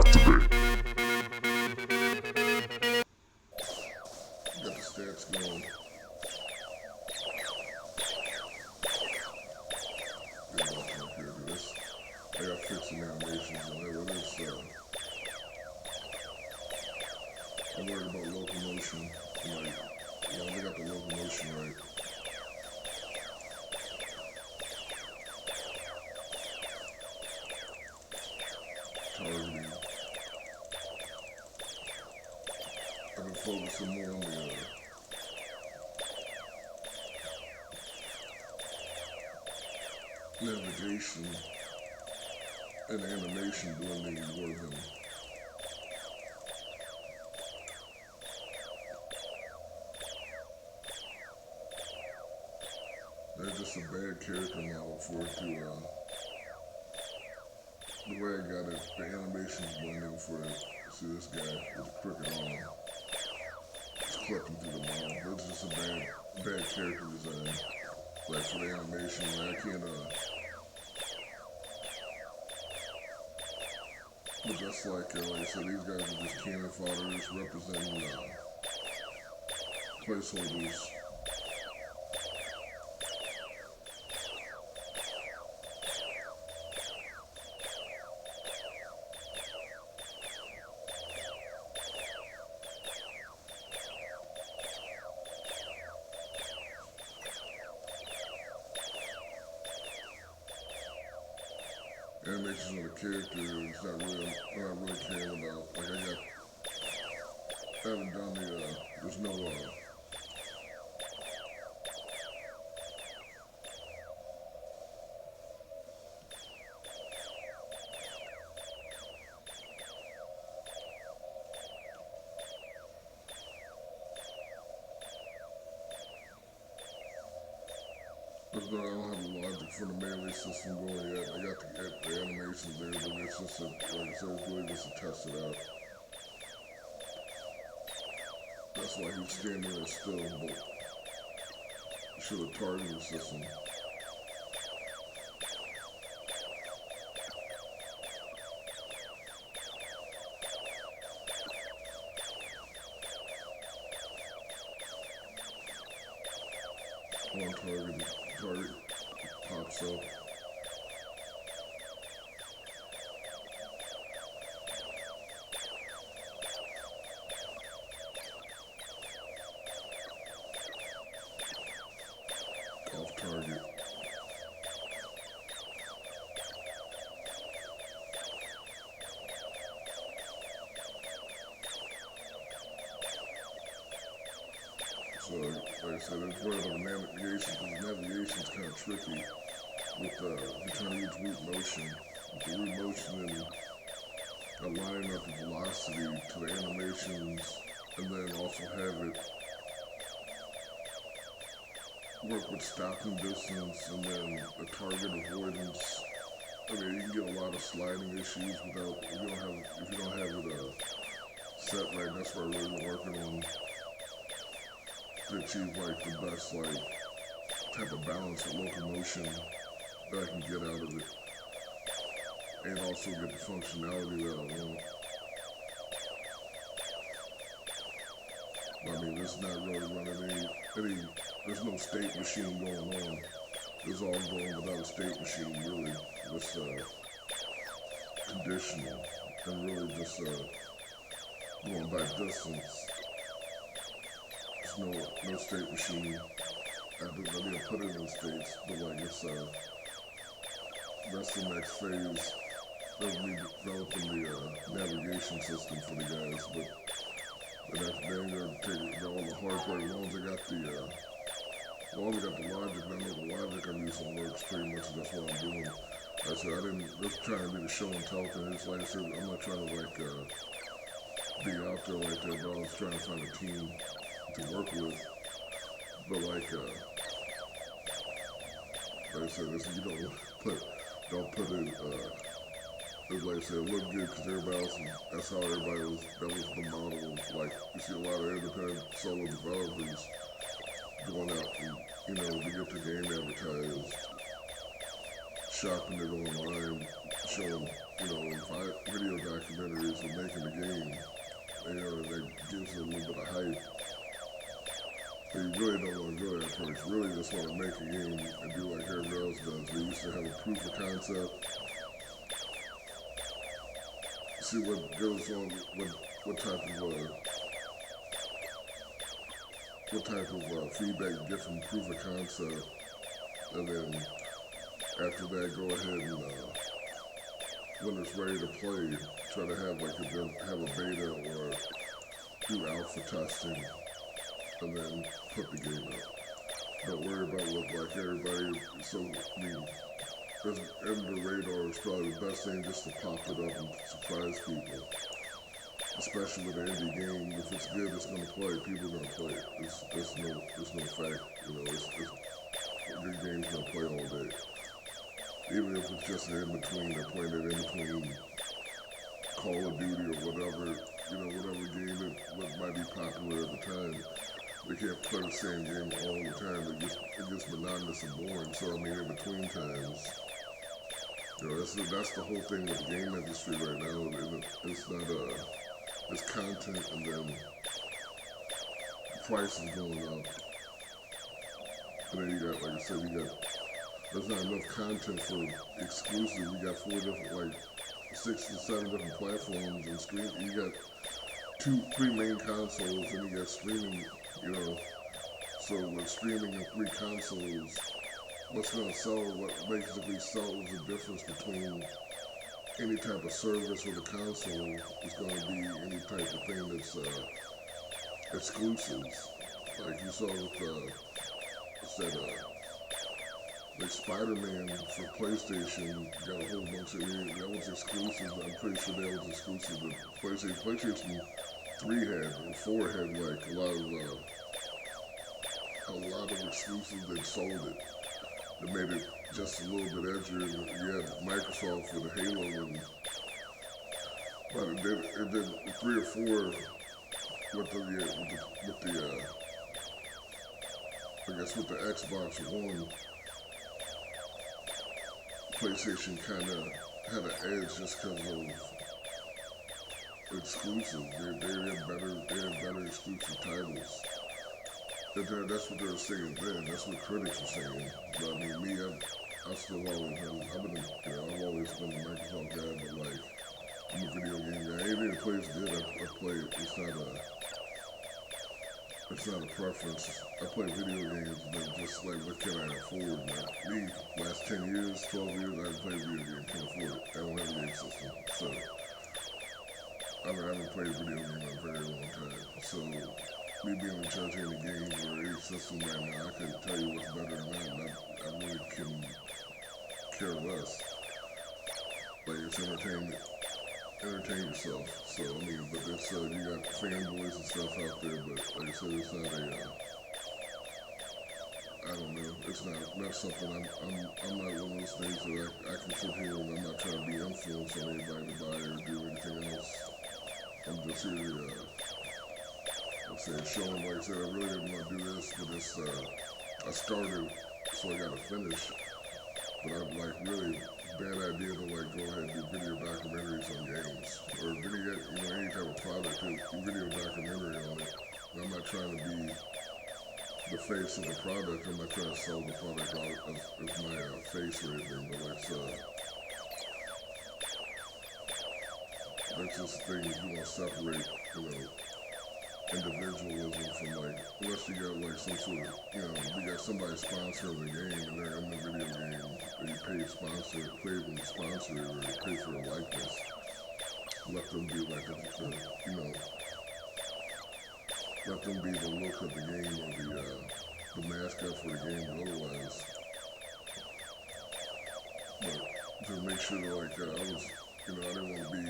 activate. Got the stats going. I got fixing animations and everything, so I'm worried about locomotion. Like, they got the locomotion right. Targeting. I've been focusing more on the navigation and animation blending more than that's just a bad character model for it to the way I got it, the animation's blending for it. See this guy with the crooked arm. It's clucking through the model. That's just a bad character design. Like for the animation, I can't but just like I said, these guys are just cannon fodder, just representing placeholders. Animations of the character is not really, I'm not really caring about. Like I haven't done the, there's no, I don't have the logic for the melee system going yet. I got the animations there, but it's just like I said, it's really just to test it out. That's why he's standing there still, but you should have targeted the system. One target pops up. Off target. So, like I said, it's one of the navigation, because navigation's kind of tricky with you're trying to use root motion. With the root motion and aligning up the velocity to the animations, and then also have it work with stopping distance and then a target avoidance. I mean, you can get a lot of sliding issues without, if you don't have it set right. That's what I really been working on to achieve like the best type of balance of locomotion that I can get out of it, and also get the functionality that I want. I mean, this is not really running any, there's no state machine going on. It's all going without a state machine, really. It's conditional, and really just going by distance. There's no state machine. I mean, I put it in states, but like it's that's the next phase of me developing the navigation system for the guys. But after that, I'm gonna take all the hard part. As long as I got the logic, and I know the logic I'm using works pretty much. That's what I'm doing. Like I said, I didn't. This trying to be the show and tell thing. It's like I said, I'm not trying to be out there like that, but I was trying to find a team to work with. But like I said, this, you don't put it, like I said, it looked good because everybody else, that's how everybody was, that was the model. Like, you see a lot of independent solo developers going out and, to get the game advertised, shopping it online, showing, video documentaries of making the game. That gives it a little bit of hype. But you really don't want to go that approach. You really just want to make a game and do like everybody else does. They used to have a proof of concept. See what goes on, what type of feedback you get from proof of concept, and then after that, go ahead and when it's ready to play, try to have a beta or do alpha testing, and then put the game out. Don't worry about what like everybody. So under the radar is probably the best thing, just to pop it up and surprise people. Especially with an indie game, if it's good, it's gonna play. People are gonna play it. There's no fact. Your game's gonna play all day. Even if it's just an in-between, they're playing it in between Call of Duty or whatever game that might be popular at the time. They can't play the same game all the time. It gets monotonous and boring. So, in between times, that's the whole thing with the game industry right now. It's not it's content, and then the price is going up. And then you got, like I said, there's not enough content for exclusive. You got 4 different, 6 to 7 different platforms and stream. You got 3 main consoles, and you got streaming, So with streaming and 3 consoles, what's going to sell, what basically sells the difference between any type of service with a console is going to be any type of thing that's exclusives. Like you saw with like Spider-Man for PlayStation got a whole bunch of that was exclusive. I'm pretty sure that was exclusive to PlayStation. PlayStation 3 had or 4 had like a lot of exclusives that sold it. That made it just a little bit edgier. And you had Microsoft with the Halo, but it did 3 or 4 with the with the Xbox One. PlayStation kind of had an edge just because of exclusive. They had better exclusive titles. That's what they were saying then. That's what critics were saying. But me, I've still always been. I've always been a Microsoft guy. But I'm a video game guy. Anything that plays good, I play it. It's not a preference. I play video games, but just what can I afford? Me, last 10 years, 12 years, I haven't played video games, can't afford it. I don't have a game system. So, I haven't played a video game in a very long time. So, me being a judge in the game or any system right now, I couldn't tell you what's better than that, and I really can care less. It's entertainment. Entertain yourself. So, but it's, you got fanboys and stuff out there, but like I said, it's not I don't know, it's not something I'm not one of those things that I can sit here and I'm not trying to be influenced on anybody to buy or do anything else. I'm just here showing, like I said, I really didn't want to do this, but I started, so I gotta finish. But I'm really bad idea to go ahead and do video documentaries on games or video, any type of product, do video documentary on it. And I'm not trying to be the face of the product. I'm not trying to sell the product out of my face or anything, but that's just things you want to separate, individualism from unless you got some sort of, you got somebody sponsoring the game and they're in the video game, or you pay them to sponsor it, or you pay for a likeness. Let them be let them be the look of the game or the mascot for the game or otherwise. But to make sure I didn't want to be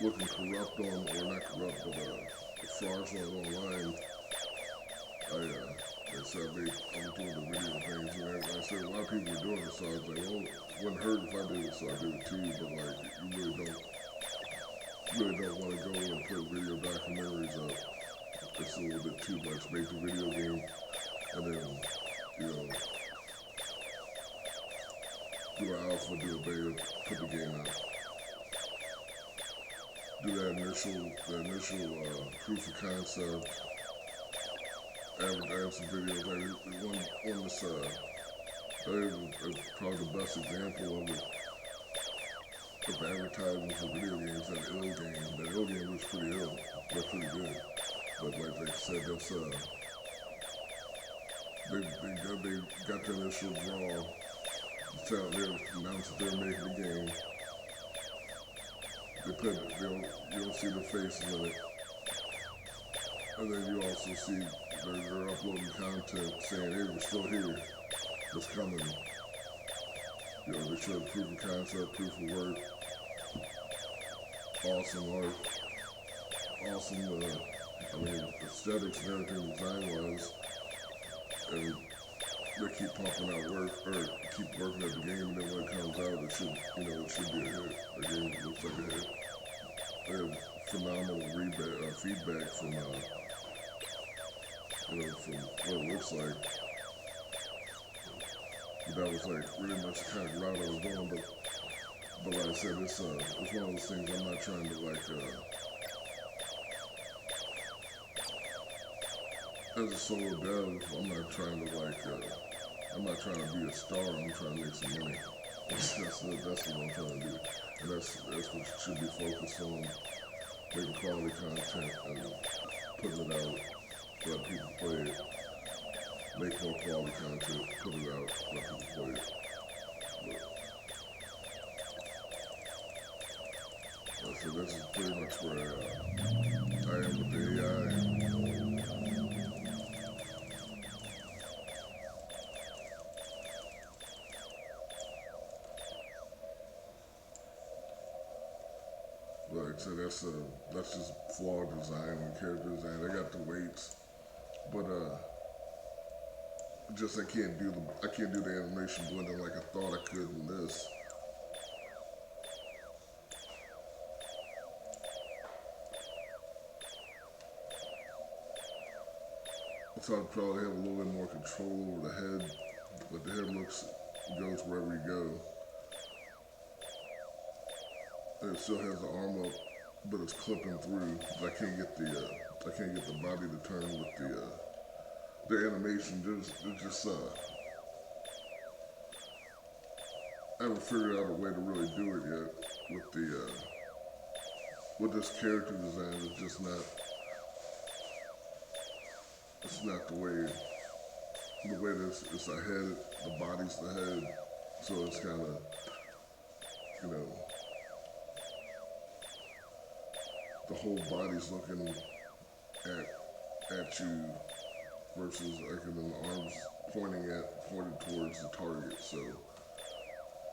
looking corrupt on, or not corrupt, but fraudulent online. I was doing the video things, and I said a lot of people were doing it, so I was like, well, it wouldn't hurt if I did it, so I did it too, but you really don't want to go and put video documentaries up. It's a little bit too much. Make the video game, and then, alpha to the beta, put the game out. Do that initial proof of concept, add some videos. One that's probably the best example of it, of advertising for video games. That ill game. That ill game was pretty ill. That's pretty good. But like I said, that's they got the initial draw. They announced that they're making the game. You don't see the faces in it. And then you also see they're uploading content saying, hey, we're still here. It's coming. You know, they showed proof of concept, proof of work. Awesome art. Awesome, aesthetics and everything design-wise. And they keep pumping out work, or keep working at the game, and then when it comes out, it should be a hit. The game looks like a hit. They have phenomenal feedback from, from what it looks like. But that was like really much the kind of route I was going, but like I said, it's one of those things I'm not trying to as a solo dev, I'm not trying to be a star, I'm trying to make some money. That's what I'm trying to do. And that's what you should be focused on, making quality content and putting it out, let people play it. Make more quality content, put it out, let people play it. So this is pretty much where I am with the AI. Like I said, that's just flawed design and character design. They got the weights, but just I can't do the animation blending like I thought I could in this. I thought I'd probably have a little bit more control over the head, but the head goes wherever you go. And it still has the arm up, but it's clipping through. I can't get the body to turn with the animation. I haven't figured out a way to really do it yet with this character design. It's just not. It's not the way this. It's a head. The body's the head, so it's kind of, the whole body's looking at you versus like the arms pointed towards the target. So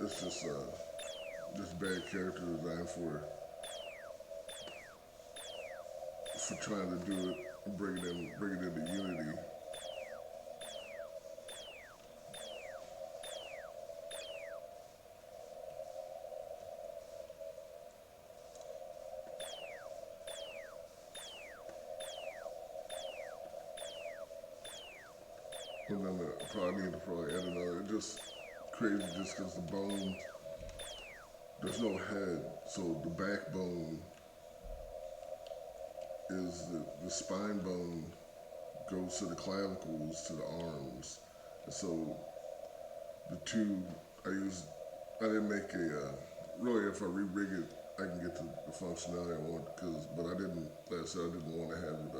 it's just bad character design for trying to do it and bring it into Unity. And then I need to add another. It's just crazy just because the bone, there's no head, so the backbone is the spine bone goes to the clavicles, to the arms. And so the two, I didn't make really if I re-rig it, I can get to the functionality I want, but I didn't, like I said, I didn't want to have it,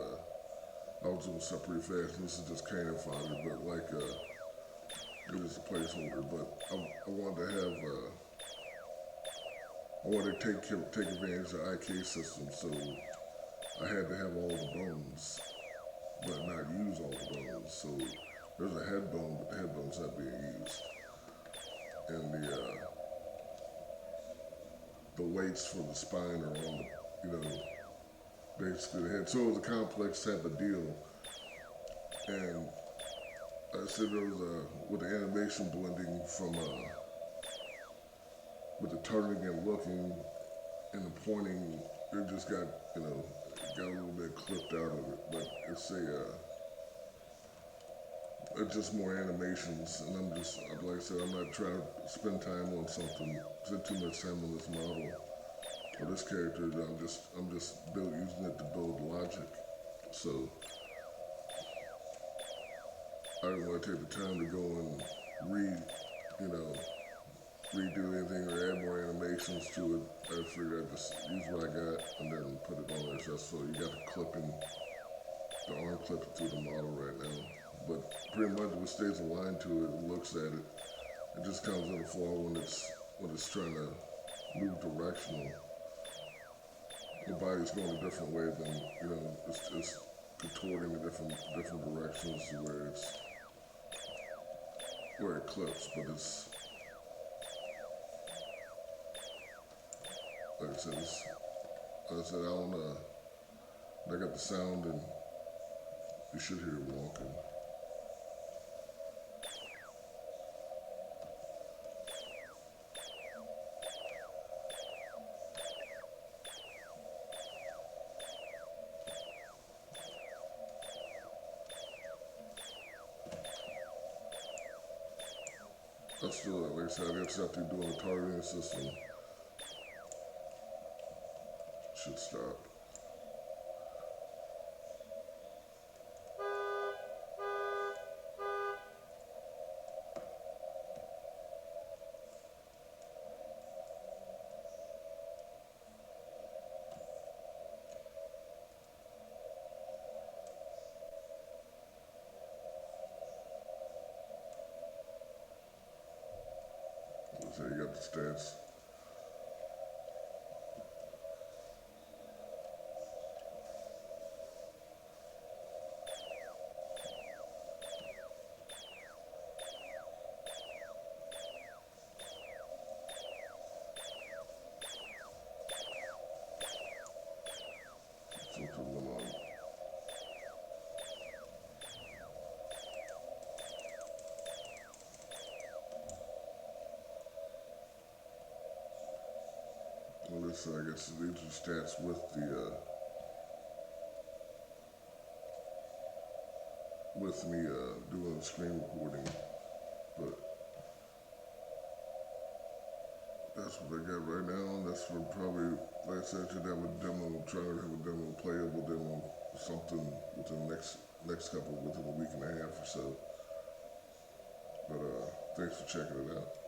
I was doing stuff pretty fast, and this is just cannon fodder, but like, it is a placeholder, but I wanted to have, I wanted to take advantage of the IK system, so I had to have all the bones, but not use all the bones. So there's a head bone, but the head bone's not being used. And the weights for the spine are on the, basically the head. So it was a complex type of deal. And I said there was with the animation blending from, with the turning and looking and the pointing, it just got, got a little bit clipped out of it, but it's it's just more animations, and I'm just, like I said, I'm not trying to spend time on something, spend too much time on this model or this character. I'm just using it to build logic. So I didn't want to take the time to go and you know, redo anything or add more animations to it. I figured I'd just use what I got and then put it on there. So you got the clipping, the arm clipping through the model right now. But pretty much if it stays aligned to it and looks at it, it just comes in a flaw when it's trying to move directional. The body's going a different way than, it's contorting in different directions to where it clips, but it's like I said, I don't I got the sound and you should hear it walking. That's still, like I said, I got stuff to do on the targeting system. Should stop. So you got the stats. Filter them on. Well, this, I guess these are stats with me doing the screen recording, but that's what I got right now, and that's for probably, like I said, I should have a demo, try to have a demo, playable demo, something within the within a week and a half or so. But thanks for checking it out.